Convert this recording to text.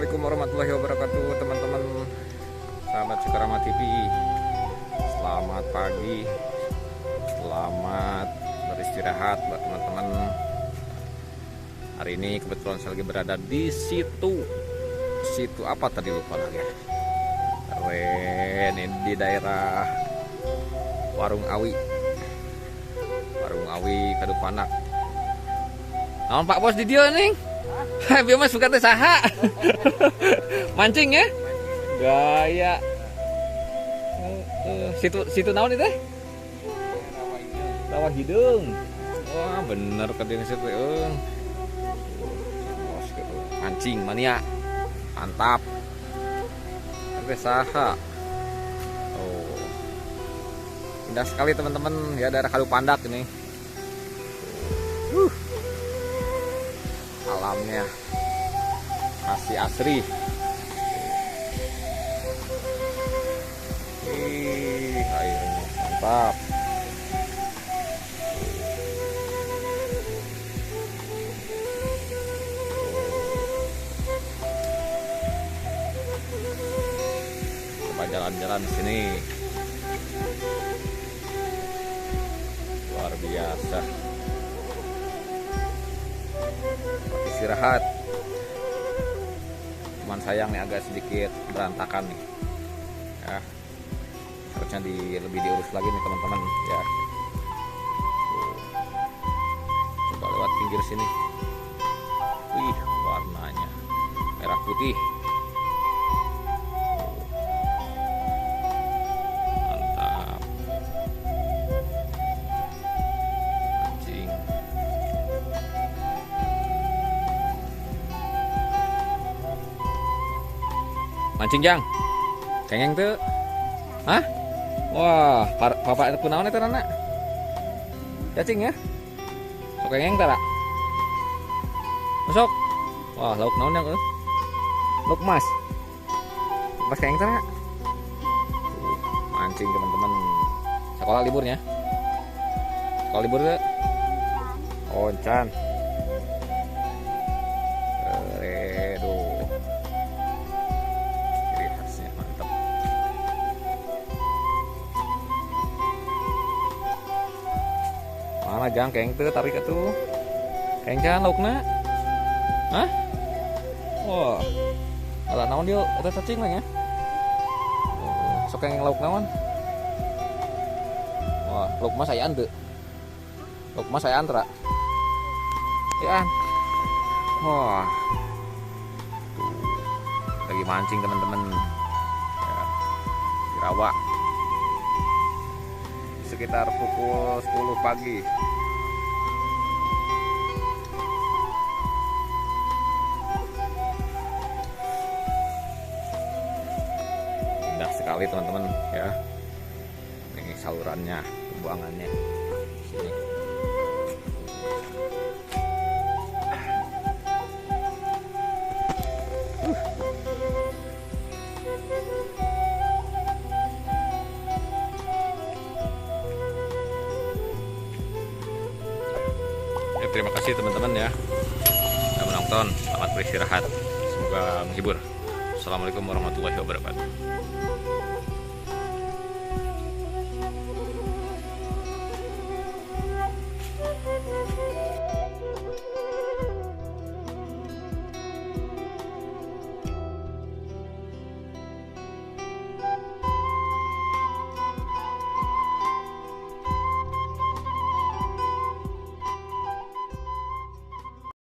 Assalamualaikum warahmatullahi wabarakatuh, teman-teman sahabat Cikarama TV. Selamat pagi, selamat beristirahat buat teman-teman. Hari ini kebetulan saya lagi berada di situ apa tadi, lupa lagi. Keren, ini di daerah Warung Awi Kadupanak. Naon Pak Bos di dia nih? Biar mas bukan saha. Mancing ya? Gaya. Situ naon itu? Rawa Hidung. Wah bener kedeng situ. Mancing mania. Mantap. Tapi saha. Oh. Indah sekali teman-teman ya, daerah Kadupanak ini. Alamnya masih asri. Airnya mantap. Coba jalan-jalan di sini. Luar biasa. Istirahat, cuman sayang nih agak sedikit berantakan nih ya, harusnya lebih diurus lagi nih teman-teman ya. Coba lewat pinggir sini, wih warnanya merah putih, mantap. Mancing. Mancing jang, kengeng tuh, hah? Wah, papa itu naon itu anak? Cacing ya? Sok kengeng tak? Masuk. Wah, lauk naon yang lauk mas. Pas kengeng tak? Mancing teman-teman. Sekolah liburnya? Sekolah libur tuh? Oh, can. Mana jang keng tuh tarik itu keng jangan laukna, hah? Wah, ada naon dia ada cacing lah ya. Sok keng lauk naon? Wah, lauk mas saya ante, lauk mas saya antra, ya an. Wah, tuh lagi mancing teman-teman ya, di rawa. Sekitar pukul 10 pagi. Indah sekali teman-teman ya. Ini salurannya, pembuangannya. Sini. Terima kasih teman-teman ya sudah menonton. Selamat beristirahat, semoga menghibur. Assalamualaikum warahmatullahi wabarakatuh.